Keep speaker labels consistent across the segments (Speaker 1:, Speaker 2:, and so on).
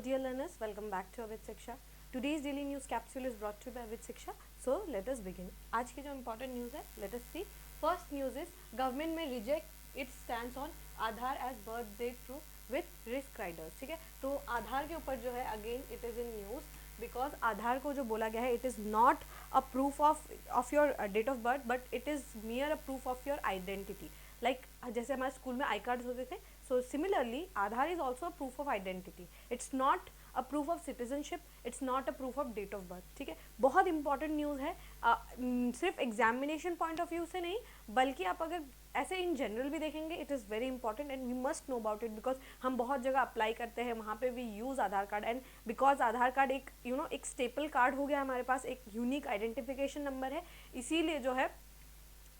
Speaker 1: dear learners, welcome back to Avid Shiksha. Today's daily news capsule is brought to you by Avid Shiksha. So let us begin. आज की जो important news है, let us see. First news is government may reject its stance on Aadhaar as birth date proof with risk riders. ठीक है, तो आधार के ऊपर जो है again it is in news because आधार को जो बोला गया है it is not a proof of your date of birth but it is mere a proof of your identity. Like जैसे हमारे स्कूल में आई कार्ड्स होते थे, so similarly Aadhaar is also a proof of identity. It's not a proof of citizenship, it's not a proof of date of birth. ठीक है, बहुत important news है. सिर्फ एग्जामिनेशन पॉइंट ऑफ व्यू से नहीं बल्कि आप अगर ऐसे इन जनरल भी देखेंगे it is very important and we must know about it because हम बहुत जगह अप्लाई करते हैं, वहाँ पे we use Aadhaar card and because Aadhaar card एक एक स्टेपल कार्ड हो गया हमारे पास, एक यूनिक आइडेंटिफिकेशन नंबर है, इसीलिए जो है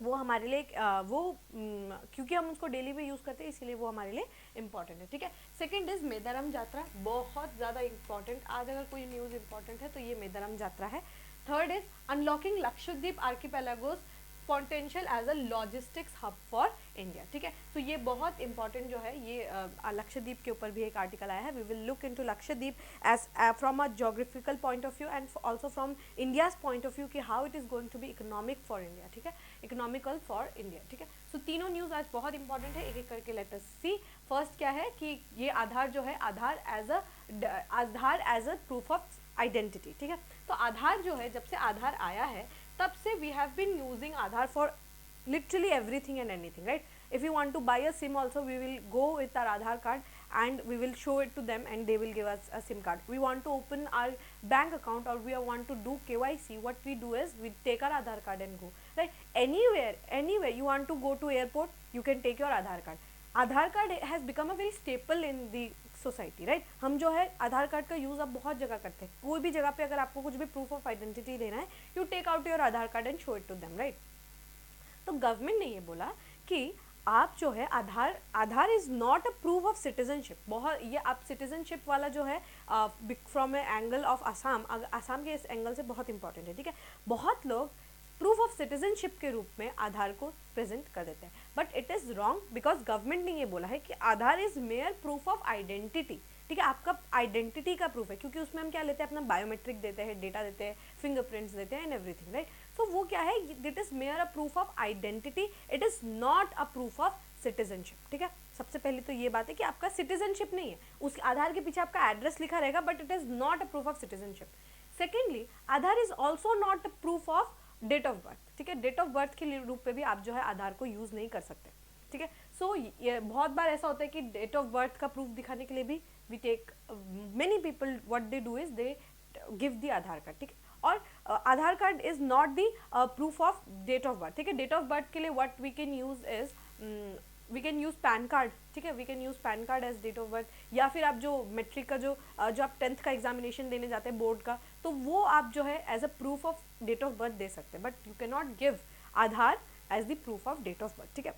Speaker 1: वो हमारे लिए क्योंकि हम उसको डेली में यूज़ करते हैं इसीलिए वो हमारे लिए इम्पॉर्टेंट है. ठीक है, सेकंड इज मेदारम यात्रा, बहुत ज़्यादा इंपॉर्टेंट. आज अगर कोई न्यूज़ इंपॉर्टेंट है तो ये मेदारम यात्रा है. Third is unlocking Lakshadweep archipelago's potential as a logistics hub for India. ठीक है, तो ये बहुत इंपॉर्टेंट जो है, ये लक्षद्वीप के ऊपर भी एक आर्टिकल आया है. We will look into Lakshadweep as from a geographical point of view and also from India's point of view कि how it is going to be economic for India. ठीक है, इकोनॉमिकल फॉर इंडिया. ठीक है, सो तीनों news आज बहुत important है, एक एक करके लेट अस सी. फर्स्ट क्या है कि ये आधार जो है, Aadhaar as a proof of identity. ठीक है, तो आधार जो है, जब से आधार आया है तब से we have been using Aadhaar for literally everything and anything, right? If you want to buy a sim also, we will go with our Aadhaar card and we will show it to them and they will give us a SIM card. We want to open our bank account or we want to do KYC, what we do is we take our Aadhaar card and go, right? Anywhere you want to go to airport, you can take your Aadhaar card. Aadhaar card has become a very staple in the society, right? हम जो है आधार card का use अब बहुत जगह करते हैं. कोई भी जगह पे अगर आपको कुछ भी प्रूफ ऑफ आइडेंटिटी देना है, you take out your Aadhaar card and show it to them, right? तो गवर्नमेंट ने ये बोला कि आप जो है Aadhaar is not a proof of citizenship. बहुत ये आप सिटीजनशिप वाला जो है from a angle of Assam के इस एंगल से बहुत इंपॉर्टेंट है. ठीक है, बहुत लोग प्रूफ ऑफ सिटीजनशिप के रूप में आधार को प्रेजेंट कर देते हैं, but it is wrong because government ने ये बोला है कि Aadhaar is mere proof of identity. ठीक है, आपका आइडेंटिटी का प्रूफ है क्योंकि उसमें हम क्या लेते हैं, अपना बायोमेट्रिक देते हैं, डेटा देते हैं, फिंगरप्रिंट्स देते हैं एंड एवरीथिंग, राइट? सो वो क्या है, it is mayor a proof of identity, it is not a proof of citizenship. ठीक है, सबसे पहले तो ये बात है कि आपका सिटीजनशिप नहीं है, उस आधार के पीछे आपका एड्रेस लिखा रहेगा but it is not a proof of citizenship. Secondly, Aadhaar is also not a proof of date of birth. ठीक है, डेट ऑफ बर्थ के रूप में भी आप जो है आधार को यूज़ नहीं कर सकते. ठीक है, सो ये बहुत बार ऐसा होता है कि डेट ऑफ बर्थ का प्रूफ दिखाने के लिए भी we take many people what they do is they give the Aadhaar card. ठीक है, और Aadhaar card is not the proof of date of birth. ठीक है, डेट ऑफ बर्थ के लिए what we can use is we can use PAN card. ठीक है, we can use PAN card as date of birth, या फिर आप जो मेट्रिक का जो आप 10th का एग्जामिनेशन देने जाते हैं बोर्ड का, तो वो आप जो है as a proof of date of birth दे सकते हैं, but you can not give Aadhaar as the proof of date of birth. ठीक है,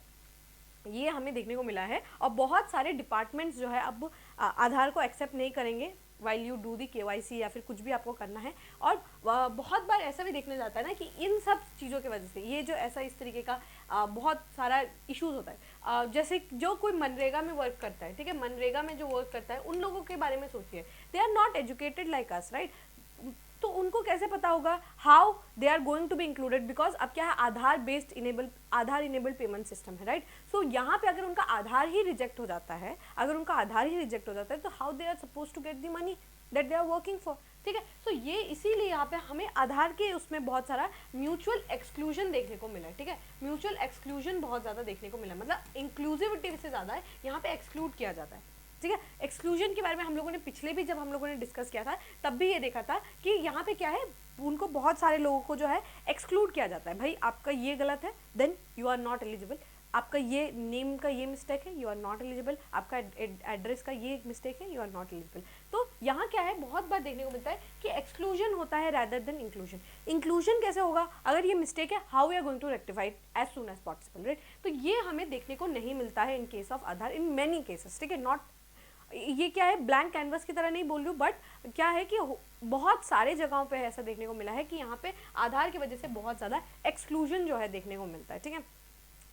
Speaker 1: ये हमें देखने को मिला है और बहुत सारे डिपार्टमेंट्स जो है अब आधार को एक्सेप्ट नहीं करेंगे while you do the KYC या फिर कुछ भी आपको करना है. और बहुत बार ऐसा भी देखने जाता है ना कि इन सब चीज़ों की वजह से ये जो ऐसा इस तरीके का बहुत सारा इश्यूज होता है. जैसे जो कोई मनरेगा में वर्क करता है, ठीक है, मनरेगा में जो वर्क करता है उन लोगों के बारे में सोचिए, they are not educated like us, right? तो उनको कैसे पता होगा how they are going to be included, because अब क्या है, आधार इनेबल्ड पेमेंट सिस्टम है, राइट? सो यहाँ पे अगर उनका आधार ही रिजेक्ट हो जाता है, तो how they are suppose to get the money that they are working for. ठीक है, सो ये इसीलिए यहाँ पे हमें आधार के उसमें बहुत सारा म्यूचुअल एक्सक्लूजन देखने को मिला है. ठीक है, म्यूचुअल एक्सक्लूजन बहुत ज़्यादा देखने को मिला, मतलब इंक्लूसिविटी से ज़्यादा है यहाँ पे एक्सक्लूड किया जाता है. ठीक है, एक्सक्लूजन के बारे में हम लोगों ने पिछले भी जब हम लोगों ने डिस्कस किया था तब भी ये देखा था कि यहाँ पे क्या है, उनको बहुत सारे लोगों को जो है एक्सक्लूड किया जाता है. भाई आपका ये गलत है then you are not eligible, आपका ये नेम का ये मिस्टेक है, यू आर नॉट एलिजिबल, आपका एड्रेस का ये मिस्टेक है, यू आर नॉट एलिजिबल. तो यहाँ क्या है, बहुत बार देखने को मिलता है कि एक्सक्लूजन होता है रैदर देन इंक्लूजन. इंक्लूजन कैसे होगा, अगर ये मिस्टेक है how we are going to rectify it as soon as possible, right? तो ये हमें देखने को नहीं मिलता है in case of Aadhaar, in many cases. ठीक है, नॉट ये क्या है, ब्लैंक कैनवस की तरह नहीं बोल रही हूँ, बट क्या है कि बहुत सारे जगहों पे ऐसा देखने को मिला है कि यहाँ पे आधार की वजह से बहुत ज़्यादा एक्सक्लूजन जो है देखने को मिलता है. ठीक है,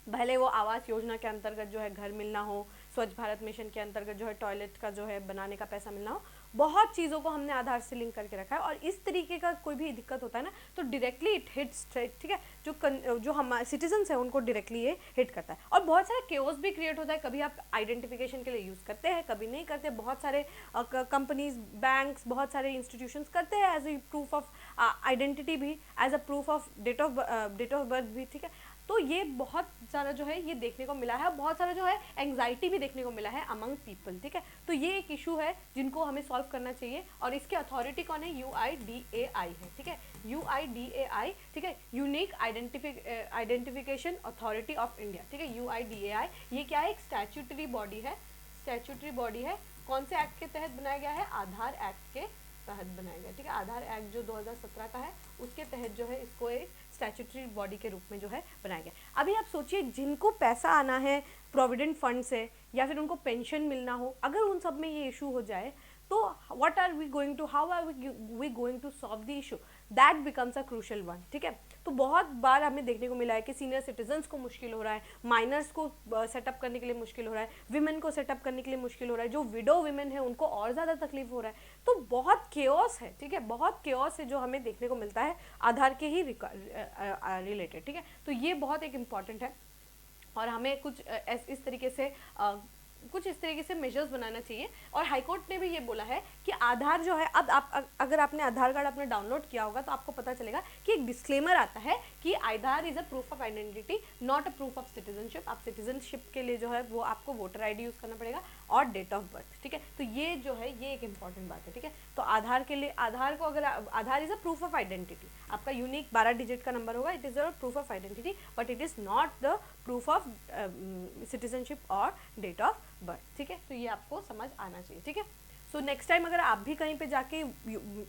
Speaker 1: भले वो आवास योजना के अंतर्गत जो है घर मिलना हो, स्वच्छ भारत मिशन के अंतर्गत जो है टॉयलेट का जो है बनाने का पैसा मिलना हो, बहुत चीज़ों को हमने आधार से लिंक करके रखा है, और इस तरीके का कोई भी दिक्कत होता है ना तो डायरेक्टली इट हिट्स, ठीक है, जो हमारे सिटीजन्स हैं उनको डायरेक्टली ये हिट करता है। और बहुत सारा केओस भी क्रिएट होता है, कभी आप आइडेंटिफिकेशन के लिए यूज़ करते हैं, कभी नहीं करते। बहुत सारे कंपनीज, बैंक्स, बहुत सारे इंस्टीट्यूशंस करते हैं as a proof of identity भी, as a proof of date of birth भी, ठीक है। तो ये बहुत सारा जो है ये देखने को मिला है, बहुत सारा जो है एंग्जाइटी भी देखने को मिला है अमंग पीपल, ठीक है। तो ये एक इशू है जिनको हमें सॉल्व करना चाहिए, और इसके अथॉरिटी कौन है? UIDAI है, ठीक है, UIDAI, ठीक है, unique identification authority of India, ठीक है, UIDAI। ये क्या है? एक स्टैट्यूटरी बॉडी है, स्टैट्यूटरी बॉडी है। कौन से एक्ट के तहत बनाया गया है? आधार एक्ट के तहत बनाया गया, ठीक है। आधार एक्ट जो 2017 का है उसके तहत जो है इसको एक स्टैट्यूटरी बॉडी के रूप में जो है बनाया गया। अभी आप सोचिए, जिनको पैसा आना है प्रोविडेंट फंड से या फिर उनको पेंशन मिलना हो, अगर उन सब में ये इशू हो जाए तो what are we going to, how are we going to solve the issue? That becomes a crucial one, ठीक है। तो बहुत बार हमें देखने को मिला है कि सीनियर सिटीजन्स को मुश्किल हो रहा है, माइनर्स को सेटअप करने के लिए मुश्किल हो रहा है, विमेन को सेटअप करने के लिए मुश्किल हो रहा है, जो विडो विमेन है उनको और ज़्यादा तकलीफ हो रहा है। तो बहुत केओस है, ठीक है, बहुत केओस है जो हमें देखने को मिलता है आधार के ही रिलेटेड, ठीक है। तो ये बहुत एक इम्पॉर्टेंट है, और हमें कुछ इस तरीके से कुछ इस तरीके से मेजर्स बनाना चाहिए। और हाईकोर्ट ने भी ये बोला है कि आधार जो है, अब आप अगर आपने आधार कार्ड आपने डाउनलोड किया होगा तो आपको पता चलेगा कि एक डिस्क्लेमर आता है कि Aadhaar is a proof of identity, not a proof of citizenship. आप सिटीजनशिप के लिए जो है वो आपको वोटर ID यूज़ करना पड़ेगा और डेट ऑफ बर्थ, ठीक है। तो ये जो है ये एक इंपॉर्टेंट बात है, ठीक है। तो आधार के लिए, आधार को अगर Aadhaar is a proof of identity, आपका यूनिक 12 डिजिट का नंबर होगा, it is a proof of identity, but it is not the proof of citizenship और डेट ऑफ बर्थ, ठीक है। तो ये आपको समझ आना चाहिए, ठीक है। सो नेक्स्ट टाइम अगर आप भी कहीं पे जाके,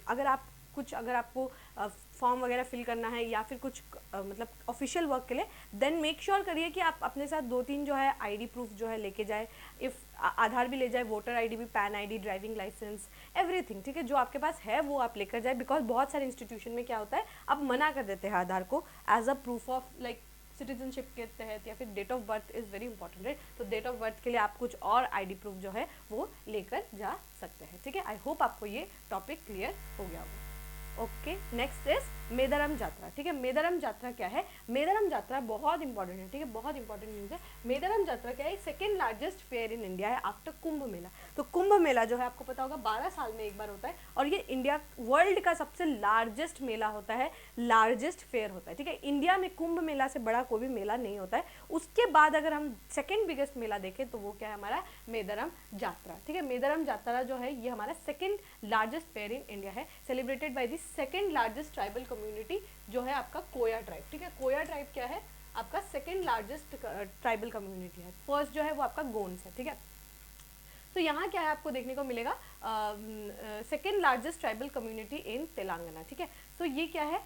Speaker 1: अगर आपको फॉर्म वगैरह फिल करना है या फिर कुछ मतलब ऑफिशियल वर्क के लिए, देन मेक श्योर करिए कि आप अपने साथ 2-3 जो है ID प्रूफ जो है लेके जाए। इफ़ आधार भी ले जाए, वोटर ID भी, PAN ID, driving licence, everything, ठीक है, जो आपके पास है वो आप लेकर जाए। बिकॉज बहुत सारे इंस्टीट्यूशन में क्या होता है, आप मना कर देते हैं आधार को as a proof of like citizenship के तहत, या फिर date of birth is very important, right. तो डेट ऑफ बर्थ के लिए आप कुछ और ID प्रूफ जो है वो लेकर जा सकते हैं, ठीक है। आई होप आपको ये टॉपिक क्लियर हो गया होगा। ओके, नेक्स्ट इज मेदारम यात्रा, ठीक है। मेदारम यात्रा क्या है? मेदारम यात्रा बहुत इंपॉर्टेंट है, ठीक है, बहुत इंपॉर्टेंट न्यूज़ है। मेदारम यात्रा क्या है? Second largest fair in India है आफ्टर कुंभ मेला। तो कुंभ मेला जो है आपको पता होगा 12 साल में एक बार होता है, और ये इंडिया वर्ल्ड का सबसे लार्जेस्ट मेला होता है, लार्जेस्ट फेयर होता है, ठीक है। इंडिया में कुंभ मेला से बड़ा कोई भी मेला नहीं होता है। उसके बाद अगर हम सेकेंड बिगेस्ट मेला देखें तो वो क्या है? हमारा मेदारम यात्रा, ठीक है। मेदारम यात्रा जो है ये हमारा second largest fair in India है, celebrated by the second largest tribal community जो है आपका कोया ट्राइब, ठीक है। कोया ट्राइब क्या है? आपका सेकेंड लार्जेस्ट ट्राइबल कम्युनिटी है। फर्स्ट जो है वो आपका गोंड्स है, ठीक है। तो यहाँ क्या है आपको देखने को मिलेगा, second largest tribal community in Telangana, ठीक है। तो ये क्या है?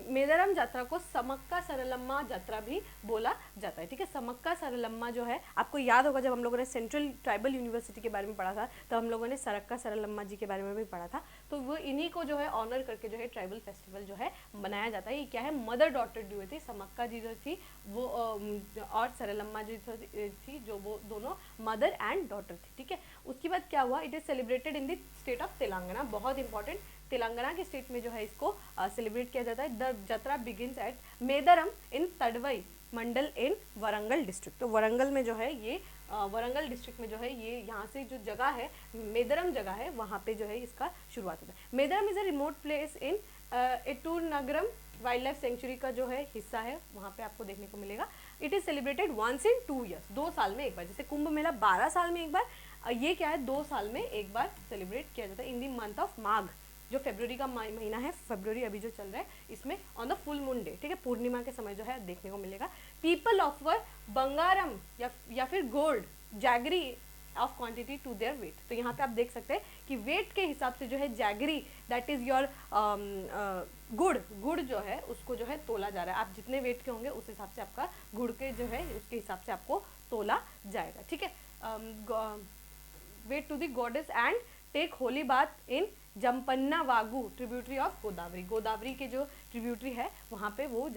Speaker 1: मेदारम यात्रा को समक्का सरलम्मा यात्रा भी बोला जाता है, ठीक है। समक्का सरलम्मा जो है, आपको याद होगा जब हम लोगों ने सेंट्रल ट्राइबल यूनिवर्सिटी के बारे में पढ़ा था तो हम लोगों ने सरक्का सरलम्मा जी के बारे में भी पढ़ा था। तो वो इन्हीं को जो है ऑनर करके जो है ट्राइबल फेस्टिवल जो है मनाया जाता है। ये क्या है? मदर डॉटर ड्यू थी, समक्का जी जो थी वो और सरलम्मा जी थी, जो वो दोनों मदर एंड डॉटर थी, ठीक है। उसके बाद क्या हुआ? It is celebrated in the state of Telangana, बहुत इंपॉर्टेंट, तेलंगाना के स्टेट में जो है इसको सेलिब्रेट किया जाता है। The yatra begins at Medaram in Tadvai mandal in Warangal district. तो वरंगल में जो है ये वरंगल डिस्ट्रिक्ट में जो है ये यहाँ से जो जगह है मेदारम जगह है, वहाँ पे जो है इसका शुरुआत होता है। Medaram is a remote place in Eturnagaram wild life sanctuary का जो है हिस्सा है, वहाँ पे आपको देखने को मिलेगा। It is celebrated once in 2 years, 2 साल में एक बार। जैसे कुंभ मेला 12 साल में एक बार, ये क्या है? 2 साल में एक बार सेलिब्रेट किया जाता है इन दी मंथ ऑफ माघ, जो फरवरी का महीना है, फरवरी अभी जो चल रहा है, इसमें on the full moon day, ठीक है, पूर्णिमा के समय जो है देखने को मिलेगा। पीपल ऑफर बंगारम या फिर gold jaggery of quantity to their weight. तो यहाँ पे आप देख सकते हैं कि वेट के हिसाब से जो है जैगरी, दैट इज़ योर गुड़ जो है उसको जो है तोला जा रहा है। आप जितने वेट के होंगे उस हिसाब से आपका गुड़ के जो है उसके हिसाब से आपको तोला जाएगा, ठीक है। Weight to the goddess and take holy bath in Jampanna Vagu tributary of Godavari. Godavari के जो ट्रिब्यूटरी है वहाँ पे वो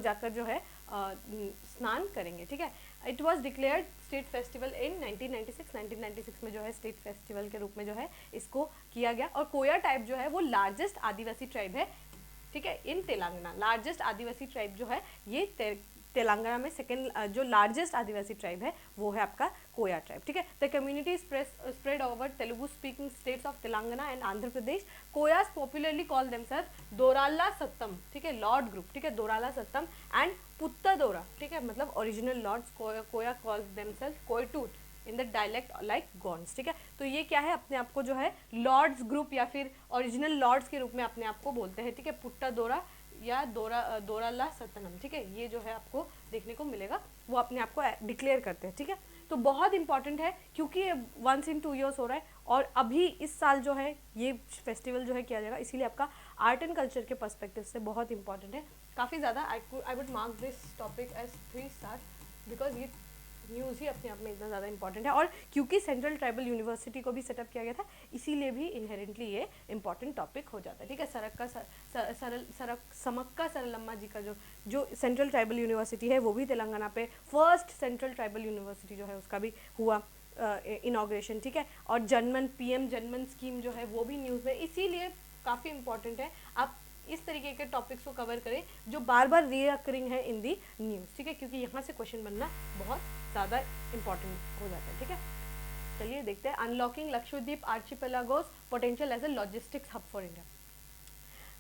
Speaker 1: जाकर जो है स्नान करेंगे, ठीक है। It was declared state festival in 1996 में जो है स्टेट फेस्टिवल के रूप में जो है इसको किया गया। और कोया ट्राइब जो है वो लार्जेस्ट आदिवासी ट्राइब है, ठीक है, इन तेलंगाना। लार्जेस्ट आदिवासी ट्राइब जो है ये तेलंगाना में सेकेंड जो लार्जेस्ट आदिवासी ट्राइब है वो है आपका कोया ट्राइब, ठीक है। The community spread over Telugu speaking states of Telangana and Andhra Pradesh. Koyas popularly call themselves Dorala Sattam, ठीक है, लॉर्ड ग्रुप, ठीक है, दोराला सत्तम एंड पुत्तदोरा, ठीक है, मतलब original lords. Koya calls themselves Koitur in the dialect like Gonds, ठीक है। तो ये क्या है, अपने आप को जो है लॉर्ड्स ग्रुप या फिर ओरिजिनल लॉर्ड्स के रूप में अपने आप को बोलते हैं, ठीक है, पुट्टादोरा या दोराला सतनम, ठीक है। ये जो है आपको देखने को मिलेगा, वो अपने आप को डिक्लेयर करते हैं, ठीक है। तो बहुत इंपॉर्टेंट है क्योंकि ये 1 in 2 years हो रहा है और अभी इस साल जो है ये फेस्टिवल जो है किया जाएगा, इसीलिए आपका आर्ट एंड कल्चर के पर्सपेक्टिव से बहुत इंपॉर्टेंट है, काफ़ी ज़्यादा। I would mark this topic as 3 star because ये न्यूज़ ही अपने आप में इतना ज़्यादा इंपॉर्टेंट है। और क्योंकि सेंट्रल ट्राइबल यूनिवर्सिटी को भी सेटअप किया गया था, इसीलिए भी इनहेरेंटली ये इंपॉर्टेंट टॉपिक हो जाता है, ठीक है। समक्का सरलम्मा जी का जो सेंट्रल ट्राइबल यूनिवर्सिटी है वो भी तेलंगाना पे फर्स्ट सेंट्रल ट्राइबल यूनिवर्सिटी जो है उसका भी हुआ इनाग्रेशन, ठीक है। और जनमन PM जनमन स्कीम जो है वो भी न्यूज़ में, इसीलिए काफ़ी इंपॉर्टेंट है आप इस तरीके के टॉपिक्स को कवर करें जो बार बार रीअकरिंग है इन दी न्यूज़, ठीक है, क्योंकि यहाँ से क्वेश्चन बनना बहुत ज़्यादा इंपॉर्टेंट हो जाता है, ठीक है। चलिए देखते हैं, unlocking Lakshadweep archipelagos potential as a logistics hub for India.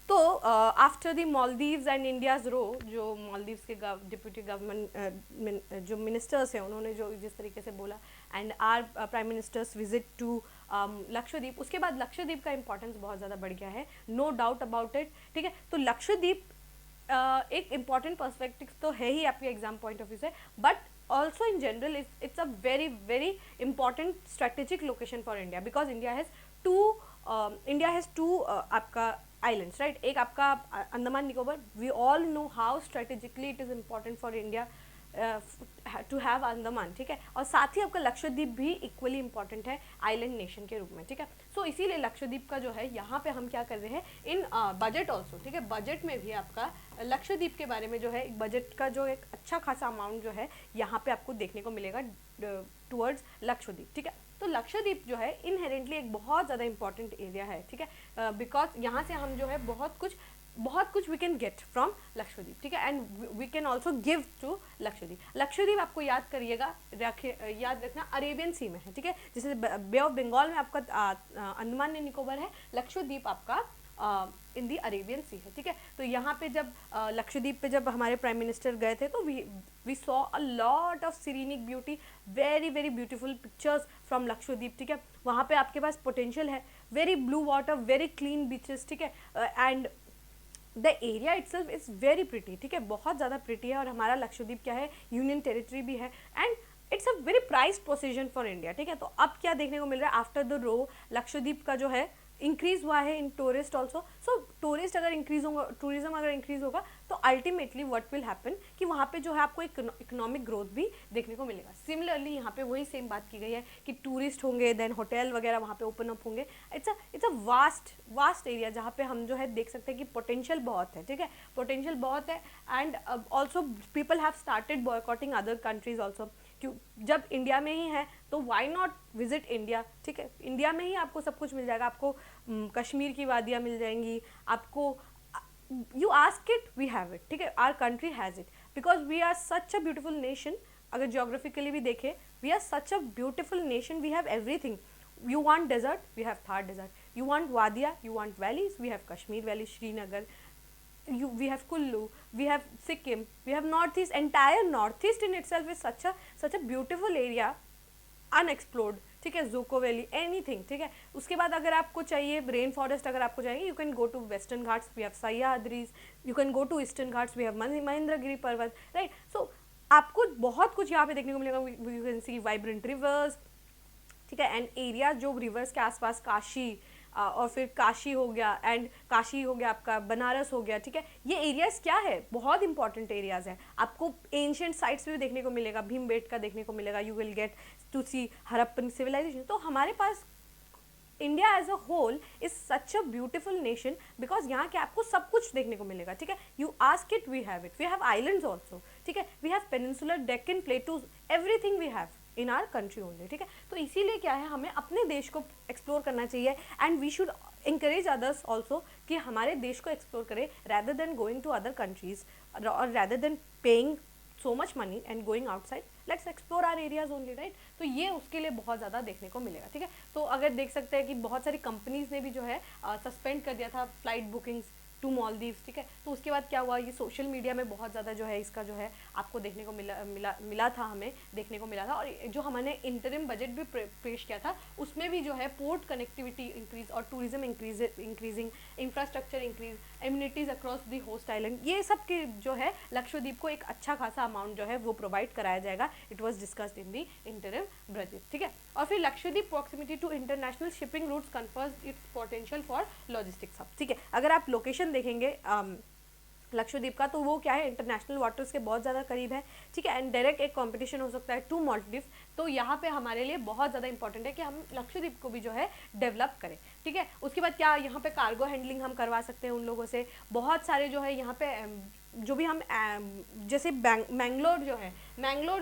Speaker 1: तो after the Maldives and India's row, जो मालदीव्स के डिप्यूटी गवर्नमेंट जो मिनिस्टर्स हैं उन्होंने जो जिस तरीके से बोला, and our prime minister's visit to Lakshadweep, उसके बाद लक्षद्वीप का इंपॉर्टेंस बहुत ज़्यादा बढ़ गया है, नो डाउट अबाउट इट, ठीक है। तो लक्षद्वीप एक इम्पॉर्टेंट पर्सपेक्टिव तो है ही आपके एग्जाम पॉइंट ऑफ व्यू से, but also in general it's a very important strategic location for India because India has two आपका islands, right? एक आपका Andaman Nicobar, we all know how strategically it is important for India to have Andaman, ठीक है। और साथ ही आपका लक्षद्वीप भी इक्वली इंपॉर्टेंट है आइलैंड नेशन के रूप में, ठीक है। सो इसीलिए लक्षद्वीप का जो है यहाँ पे हम क्या कर रहे हैं इन बजट ऑल्सो, ठीक है, बजट में भी आपका लक्षद्वीप के बारे में जो है एक बजट का जो एक अच्छा खासा अमाउंट जो है यहाँ पे आपको देखने को मिलेगा टुवर्ड्स लक्षद्वीप, ठीक है। तो लक्षद्वीप जो है इनहेरेंटली एक बहुत ज़्यादा इंपॉर्टेंट एरिया है, ठीक है, बिकॉज यहाँ से हम जो है बहुत कुछ we can get from Lakshadweep, ठीक है, and we can also give to Lakshadweep. Lakshadweep आपको याद करिएगा, याद रखना अरेबियन सी में है, ठीक है, जैसे बे ऑफ बंगाल में आपका अंडमान एंड निकोबार है, लक्षद्वीप आपका इन दी अरेबियन सी है, ठीक है। तो यहाँ पे जब लक्षद्वीप पे जब हमारे प्राइम मिनिस्टर गए थे तो we saw a lot of scenic beauty, very beautiful pictures from Lakshadweep, ठीक है। वहाँ पे आपके पास पोटेंशियल है, very blue water, very clean beaches, ठीक है, and the area itself is very pretty, ठीक है, बहुत ज़्यादा प्रिटी है। और हमारा लक्षद्वीप क्या है, यूनियन टेरिटरी भी है, and it's a very prize position for India, ठीक है। तो अब क्या देखने को मिल रहा है, आफ्टर द रो लक्षद्वीप का जो है इंक्रीज हुआ है इन टूरिस्ट ऑल्सो। सो टूरिस्ट अगर इंक्रीज होगा, टूरिज्म अगर इंक्रीज होगा तो अल्टीमेटली व्हाट विल हैपन कि वहाँ पे जो है आपको इकोनॉमिक ग्रोथ भी देखने को मिलेगा। सिमिलरली यहाँ पे वही सेम बात की गई है कि टूरिस्ट होंगे, देन होटल वगैरह वहाँ पे ओपन अप होंगे। इट्स अ वास्ट एरिया जहाँ पे हम जो है देख सकते हैं कि पोटेंशियल बहुत है, ठीक है, पोटेंशियल बहुत है। And also people have started boycotting other countries also, जब इंडिया में ही है तो वाई नॉट विजिट इंडिया, ठीक है। इंडिया में ही आपको सब कुछ मिल जाएगा, आपको कश्मीर की वादियाँ मिल जाएंगी, आपको you ask it we have it, ठीक है, our country has it because we are such a beautiful nation. अगर जोग्राफिकली भी देखें we are such a beautiful nation, we have everything. You want desert, we have Thar desert, you want वादिया, you want valleys, we have Kashmir valley, Srinagar, we have Kullu, we have Sikkim, we have Northeast. Entire Northeast in itself is such a beautiful area, unexplored, ठीक है, ज़ोको valley, anything, ठीक है। उसके बाद अगर आपको चाहिए रेन फॉरेस्ट, अगर आपको चाहिए you can go to western Ghats, we have Sahyadris, you can go to eastern Ghats, we have Mahendragiri Parvat, right. सो आपको बहुत कुछ यहाँ पे देखने को मिलेगा, you can see vibrant reverse, ठीक है, एंड एरिया जो रिवर्स के आसपास काशी और फिर काशी हो गया, एंड काशी हो गया आपका, बनारस हो गया, ठीक है। ये एरियाज क्या है, बहुत इंपॉर्टेंट एरियाज है। आपको एंशियंट साइट्स भी देखने को मिलेगा, भीमबेटका देखने को मिलेगा, you will get to see Harappan civilisation. तो हमारे पास India as a whole is such a beautiful nation because यहाँ के आपको सब कुछ देखने को मिलेगा, ठीक है। You ask it we have it, we have islands also, ठीक है, we have peninsular Deccan plateaus, everything we have in our country only, ठीक है। तो इसीलिए क्या है, हमें अपने देश को एक्सप्लोर करना चाहिए and we should encourage others also कि हमारे देश को एक्सप्लोर करें rather than going to other countries or rather than paying so much money and going outside, let's explore our areas only, right। तो ये उसके लिए बहुत ज़्यादा देखने को मिलेगा, ठीक है। तो अगर देख सकते हैं कि बहुत सारी कंपनीज ने भी जो है सस्पेंड कर दिया था फ्लाइट बुकिंग्स टू मालदीव्स, ठीक है। तो उसके बाद क्या हुआ, ये सोशल मीडिया में बहुत ज़्यादा जो है इसका जो है आपको देखने को मिला था, हमें देखने को मिला था। और जो हमने इंटरिम बजट भी पेश किया था उसमें भी जो है पोर्ट कनेक्टिविटी इंक्रीज और tourism increasing, infrastructure increase, amenities across the host island, ये सब के जो है लक्षद्वीप को एक अच्छा खासा अमाउंट जो है वो प्रोवाइड कराया जाएगा। It was discussed in the interim budget, ठीक है। और फिर Lakshadweep proximity to international shipping routes confers its potential for logistics hub, ठीक है। अगर आप लोकेशन देखेंगे लक्षद्वीप का, तो वो क्या है, इंटरनेशनल वाटर्स के बहुत ज़्यादा करीब है, ठीक है। एंड डायरेक्ट एक कंपटीशन हो सकता है टू मालदीव, तो यहाँ पे हमारे लिए बहुत ज़्यादा इंपॉर्टेंट है कि हम लक्षद्वीप को भी जो है डेवलप करें, ठीक है। उसके बाद क्या, यहाँ पे कार्गो हैंडलिंग हम करवा सकते हैं उन लोगों से, बहुत सारे जो है यहाँ पे जो भी हम जैसे मैंगलोर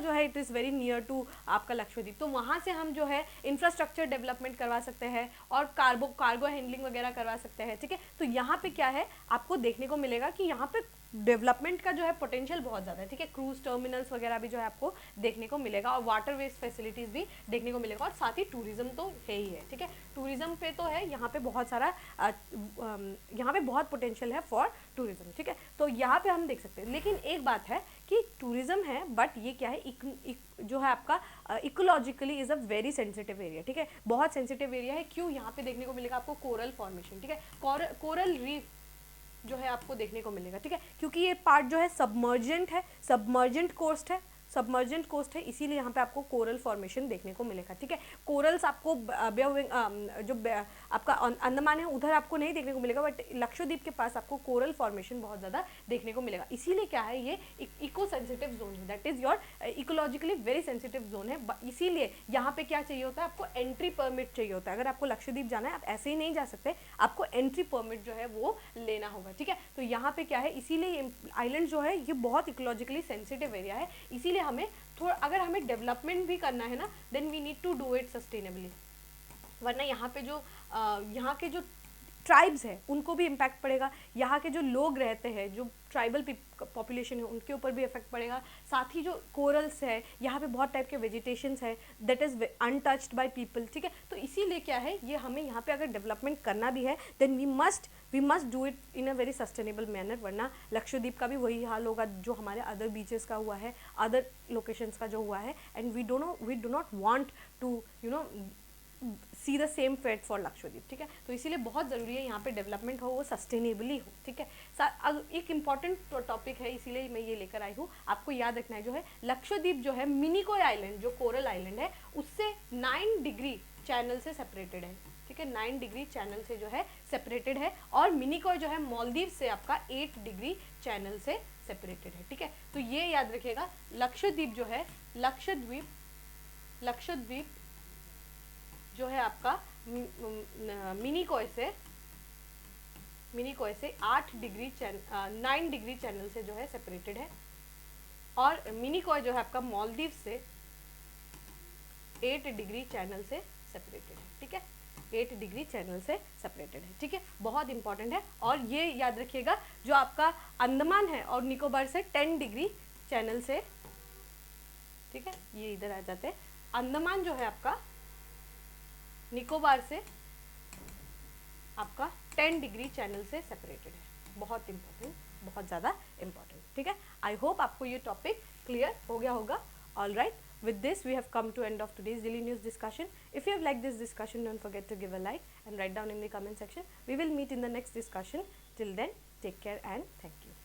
Speaker 1: जो है it is very near to आपका लक्षद्वीप, तो वहाँ से हम जो है इंफ्रास्ट्रक्चर डेवलपमेंट करवा सकते हैं और कार्गो हैंडलिंग वगैरह करवा सकते हैं, ठीक है। तो यहाँ पे क्या है, आपको देखने को मिलेगा कि यहाँ पे डेवलपमेंट का जो है पोटेंशियल बहुत ज़्यादा है, ठीक है। क्रूज टर्मिनल्स वगैरह भी जो है आपको देखने को मिलेगा और वाटर वेज फैसिलिटीज़ भी देखने को मिलेगा, और साथ ही टूरिज्म तो है ही है, ठीक है। टूरिज्म पे तो है, यहाँ पे बहुत सारा यहाँ पे बहुत पोटेंशियल है फॉर टूरिज्म, ठीक है। तो यहाँ पे हम देख सकते हैं, लेकिन एक बात है कि टूरिज्म है बट ये क्या है, जो है आपका ecologically is a very sensitive area, ठीक है। बहुत सेंसिटिव एरिया है, क्यों, यहाँ पे देखने को मिलेगा आपको कोरल फॉर्मेशन, ठीक है। कोरल रीफ जो है आपको देखने को मिलेगा, ठीक है, क्योंकि ये पार्ट जो है सबमर्जेंट कोस्ट है, इसीलिए यहाँ पे आपको कोरल फॉर्मेशन देखने को मिलेगा, ठीक है। कोरल्स आपको आपका अंडमान है उधर आपको नहीं देखने को मिलेगा, बट लक्षद्वीप के पास आपको कोरल फॉर्मेशन बहुत ज़्यादा देखने को मिलेगा। इसीलिए क्या है, ये इको सेंसिटिव जोन है, that is your ecologically very sensitive zone है। इसीलिए यहाँ पे क्या चाहिए होता है, आपको एंट्री परमिट चाहिए होता है। अगर आपको लक्षद्वीप जाना है, आप ऐसे ही नहीं जा सकते, आपको एंट्री परमिट जो है वो लेना होगा, ठीक है। तो यहाँ पे क्या है, इसीलिए आइलैंड जो है ये बहुत इकोलॉजिकली सेंसिटिव एरिया है, इसीलिए हमें थोड़ा, अगर हमें डेवलपमेंट भी करना है ना, then we need to do it sustainably, वरना यहाँ पे जो यहाँ के जो ट्राइब्स है उनको भी इम्पैक्ट पड़ेगा, यहाँ के जो लोग रहते हैं, जो ट्राइबल पॉपुलेशन है उनके ऊपर भी इफेक्ट पड़ेगा। साथ ही जो कोरल्स है, यहाँ पे बहुत टाइप के वेजिटेशंस है that is untouched by people, ठीक है। तो इसीलिए क्या है, ये हमें यहाँ पे अगर डेवलपमेंट करना भी है, then we must do it in a very sustainable manner, वरना लक्षद्वीप का भी वही हाल होगा जो हमारे अदर बीचेस का हुआ है, अदर लोकेशंस का जो हुआ है, and we do not want to see the same fate for Lakshadweep, ठीक है। तो इसीलिए बहुत ज़रूरी है यहाँ पे डेवलपमेंट हो, वो सस्टेनेबली हो, ठीक है। एक इम्पॉर्टेंट टॉपिक है, इसीलिए मैं ये लेकर आई हूँ, आपको याद रखना है, जो है लक्षद्वीप जो है मिनिकॉय आइलैंड, जो कोरल आइलैंड है, उससे 9 डिग्री चैनल से सेपरेटेड है, ठीक है। 9 डिग्री चैनल से जो है सेपरेटेड है, और मिनिकॉय जो है मालदीव से आपका 8 डिग्री चैनल से सेपरेटेड है, ठीक है। तो ये याद रखिएगा, लक्षद्वीप जो है, लक्षद्वीप जो है आपका मिनिकॉय से 9 डिग्री चैनल से जो है सेपरेटेड है, और मिनिकॉय जो है आपका मालदीव से 8 डिग्री चैनल से सेपरेटेड है, ठीक है। 8 डिग्री चैनल से सेपरेटेड है, ठीक है, बहुत इंपॉर्टेंट है। और ये याद रखिएगा, जो आपका अंडमान है और निकोबार से 10 डिग्री चैनल से, ठीक है, ये इधर आ जाते हैं, अंडमान जो है आपका निकोबार से आपका 10 डिग्री चैनल से सेपरेटेड है, बहुत इंपॉर्टेंट, बहुत ज़्यादा इंपॉर्टेंट, ठीक है। आई होप आपको ये टॉपिक क्लियर हो गया होगा। All right, with this we have come to end of today's daily news discussion. If you have liked this discussion, don't forget to give a like and write down in the comment section. We will meet in the next discussion. Till then, take care and thank you.